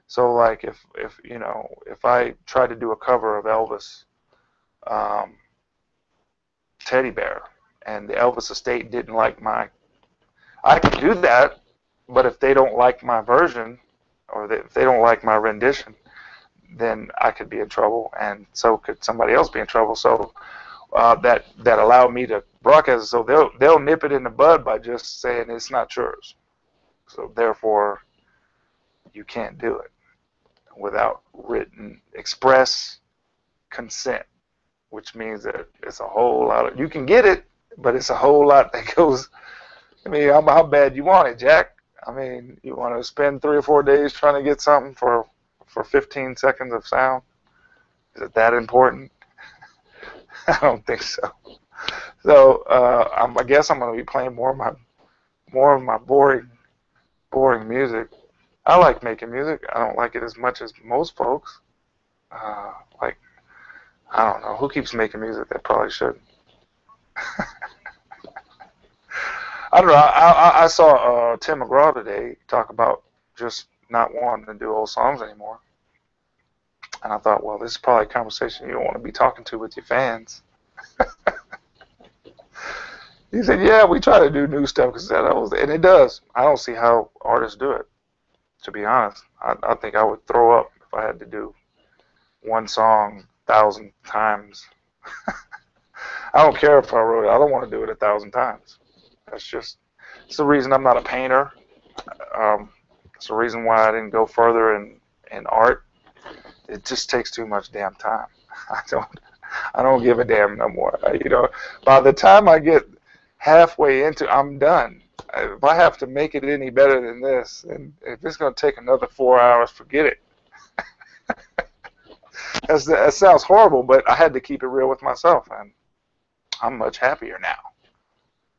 So like if I try to do a cover of Elvis Teddy Bear and the Elvis estate didn't like I could do that, but if they don't like my version or if they don't like my rendition, then I could be in trouble, and so could somebody else be in trouble. So that allowed me to broadcast it. So they'll nip it in the bud by just saying it's not yours. So therefore, you can't do it without written express consent, which means that it's a whole lot of, you can get it, but it's a whole lot that goes. I mean, how bad you want it, Jack? I mean, you want to spend 3 or 4 days trying to get something for 15 seconds of sound? Is it that important? I don't think so. So I guess I'm going to be playing more of my boring music. I like making music. I don't like it as much as most folks. Like, I don't know. Who keeps making music that probably shouldn't? I don't know. I saw Tim McGraw today talk about just not wanting to do old songs anymore. And I thought, well, this is probably a conversation you don't want to be talking to with your fans. He said, yeah, we try to do new stuff, and it does. I don't see how artists do it, to be honest. I think I would throw up if I had to do one song 1,000 times. I don't care if I wrote it. I don't want to do it 1,000 times. It's the reason I'm not a painter. It's the reason why I didn't go further in art. It just takes too much damn time. I don't give a damn no more. By the time I get halfway into, I'm done. If I have to make it any better than this, and if it's going to take another 4 hours, forget it. That sounds horrible, but I had to keep it real with myself, and I'm much happier now.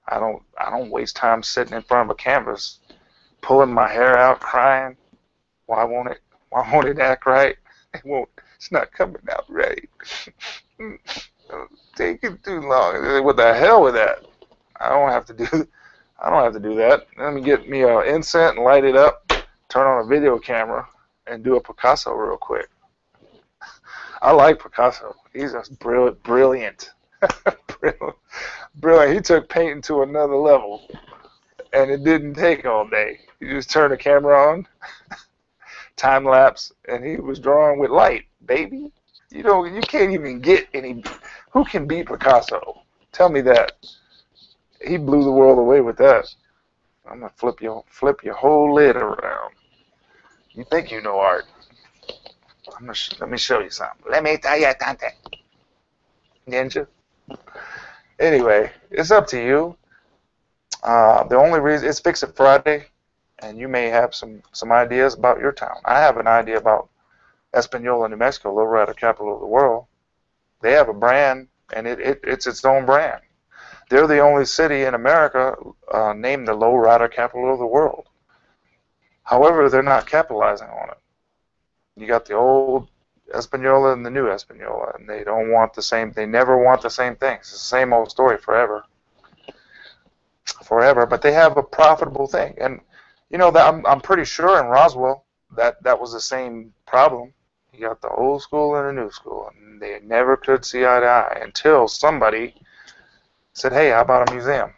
I don't waste time sitting in front of a canvas, pulling my hair out, crying. Why won't it act right? It's not coming out right. Taking too long. What the hell with that? I don't have to do that. Let me get me an incense and light it up, turn on a video camera, and do a Picasso real quick. I like Picasso. He's just brilliant. Brilliant. He took painting to another level, and it didn't take all day. You just turn the camera on, time lapse, and he was drawing with light, baby. You can't even get any. Who can beat Picasso? Tell me that. He blew the world away with that. I'm gonna flip your whole lid around. You think you know art? Let me show you something. Let me tell you something, ninja. Anyway, it's up to you. The only reason it's Fix It Friday, and you may have some ideas about your town. I have an idea about Espanola, New Mexico, low rider capital of the world. They have a brand, and it's its own brand. They're the only city in America named the low rider capital of the world. However, they're not capitalizing on it. You got the old Espanola and the new Espanola, and they don't want the same. They never want the same things. It's the same old story forever, forever. But they have a profitable thing, and you know that I'm pretty sure in Roswell that was the same problem. You got the old school and the new school, and they never could see eye to eye until somebody said, "Hey, how about a museum?"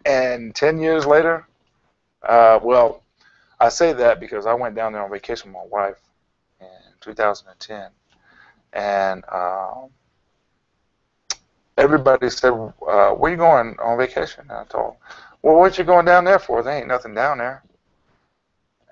And 10 years later, well, I say that because I went down there on vacation with my wife in 2010, and everybody said, "Where you going on vacation?" And I told them, "Well, what you going down there for? There ain't nothing down there."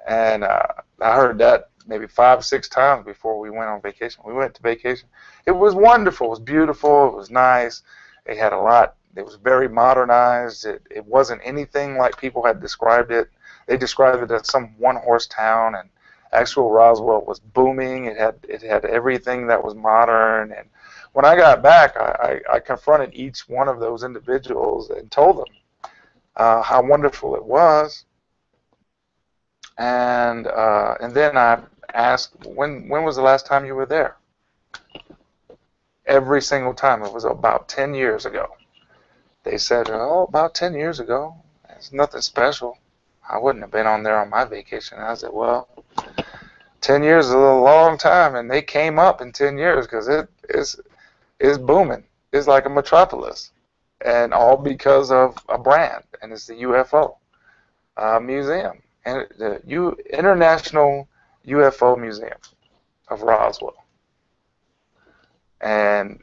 And I heard that maybe 5, 6 times before we went on vacation. We went to vacation. It was wonderful. It was beautiful. It was nice. It had a lot. It was very modernized. It wasn't anything like people had described it. They described it as some one-horse town, and actual Roswell was booming. It had everything that was modern. And when I got back, I confronted each one of those individuals and told them how wonderful it was. And then I asked, when was the last time you were there? Every single time. It was about 10 years ago. They said, "Oh, about 10 years ago. It's nothing special. I wouldn't have been on there on my vacation." And I said, "Well, 10 years is a long time," and they came up in 10 years because it's booming. It's like a metropolis, and all because of a brand, and it's the UFO Museum, and the International UFO Museum of Roswell. And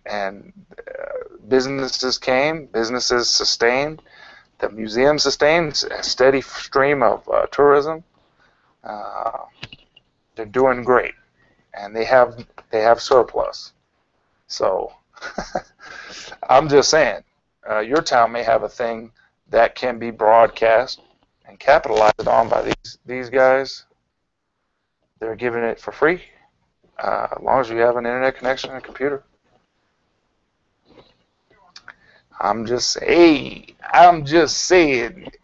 businesses came, businesses sustained, the museum sustained a steady stream of tourism. Uh, they're doing great, and they have surplus. So I'm just saying, your town may have a thing that can be broadcast and capitalized on by these guys. They're giving it for free, as long as you have an internet connection and a computer. I'm just saying,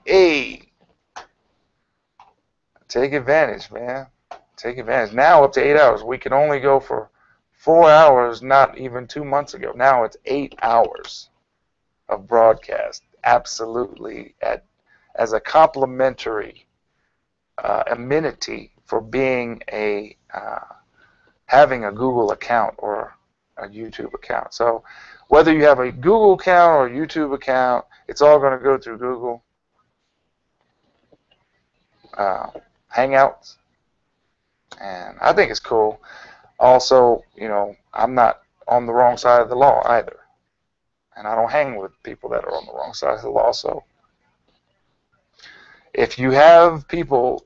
hey, take advantage, man. Take advantage. Now up to 8 hours. We can only go for 4 hours, not even 2 months ago. Now it's 8 hours of broadcast. Absolutely, as a complimentary amenity for being having a Google account or a YouTube account. So whether you have a Google account or a YouTube account, it's all going to go through Google Hangouts, and I think it's cool. Also, you know, I'm not on the wrong side of the law either, and I don't hang with people that are on the wrong side of the law. So if you have people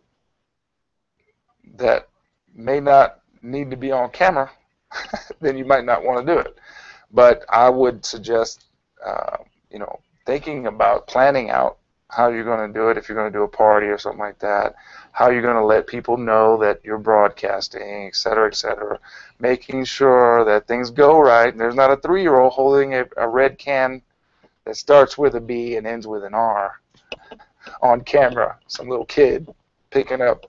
that may not need to be on camera, then you might not want to do it. But I would suggest, you know, thinking about planning out how you're going to do it, if you're going to do a party or something like that, how you're going to let people know that you're broadcasting, et cetera, making sure that things go right. And there's not a 3-year-old holding a red can that starts with a B and ends with an R on camera. Some little kid picking up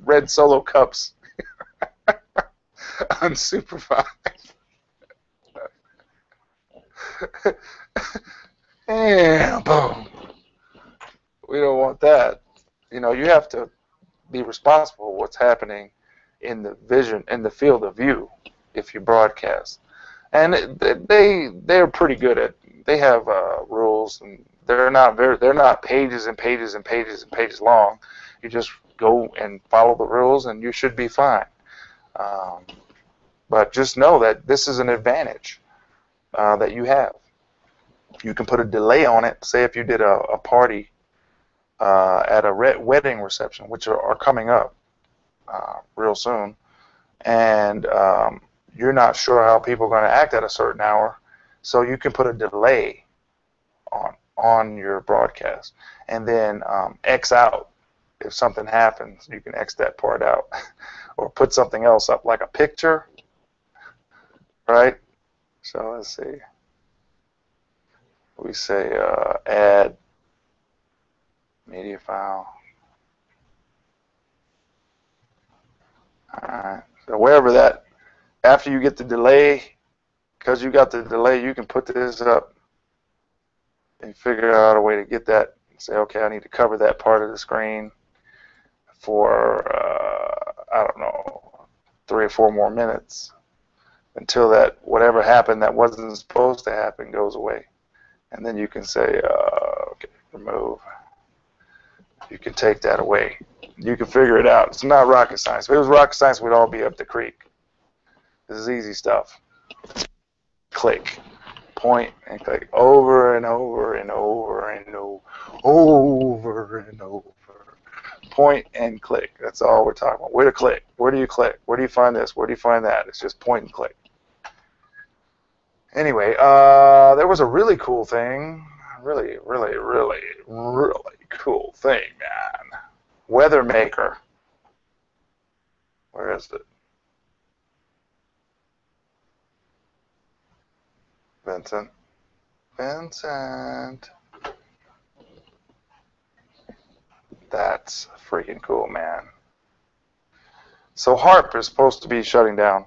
red Solo cups unsupervised. And boom. We don't want that. You know, you have to be responsible for what's happening in the vision, in the field of view, if you broadcast. And they're pretty good at. They have rules, and they're not pages and pages and pages and pages long. You just go and follow the rules, and you should be fine. But just know that this is an advantage that you have. You can put a delay on it. Say if you did a party at a wedding reception, which are coming up real soon, and you're not sure how people are going to act at a certain hour, so you can put a delay on your broadcast, and then X out. If something happens, you can X that part out, or put something else up, like a picture, right? So let's see. We say add Media file. Alright. So wherever that, after you get the delay, because you got the delay, you can put this up and figure out a way to get that. Say, okay, I need to cover that part of the screen for, I don't know, 3 or 4 more minutes until that whatever happened that wasn't supposed to happen goes away. And then you can say, okay, remove. You can take that away. You can figure it out. It's not rocket science. If it was rocket science, we'd all be up the creek. This is easy stuff. Click. Point and click over and over and over and over and over. Point and click. That's all we're talking about. Where to click? Where do you click? Where do you find this? Where do you find that? It's just point and click. Anyway, there was a really cool thing. Really cool thing, man. Weather Maker. Where is it? Vincent. That's freaking cool, man. So HARP is supposed to be shutting down.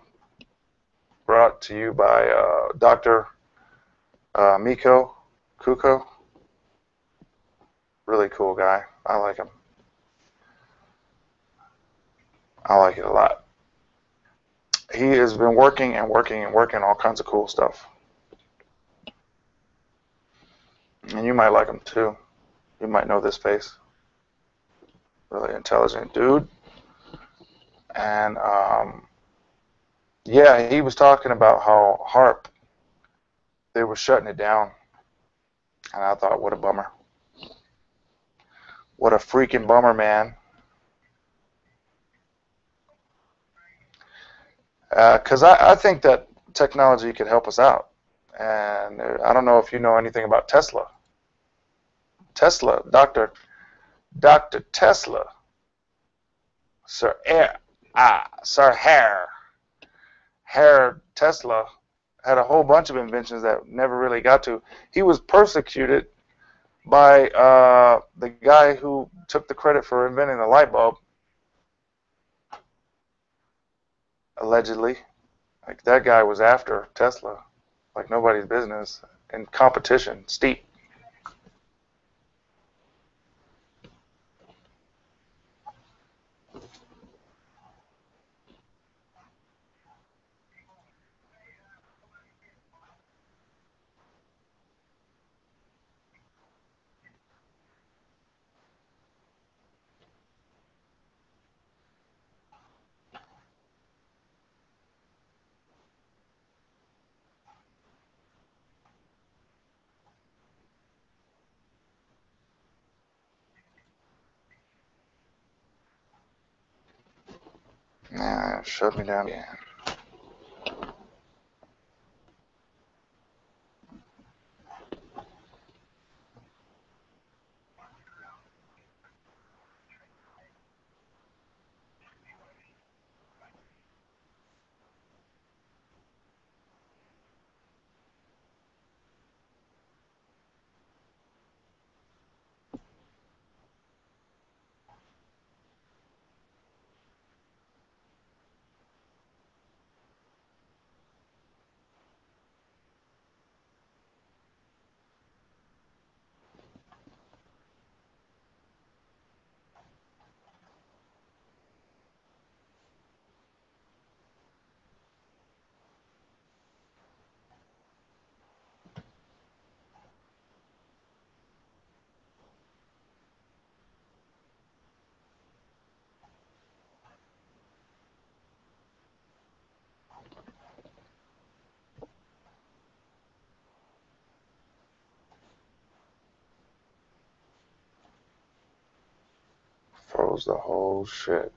Brought to you by Dr. Miko Kuko. Really cool guy. I like him. I like it a lot. He has been working all kinds of cool stuff. And you might like him too. You might know this face. Really intelligent dude. And yeah, he was talking about how HARP, they were shutting it down. And I thought, what a bummer. What a freaking bummer, man. Because I think that technology could help us out. And I don't know if you know anything about Tesla. Dr. Tesla, Sir Herr Tesla had a whole bunch of inventions that never really got to. He was persecuted by the guy who took the credit for inventing the light bulb, allegedly. Like that guy was after Tesla, like nobody's business, and competition steep. Nah, shut me down again. Froze the whole shit.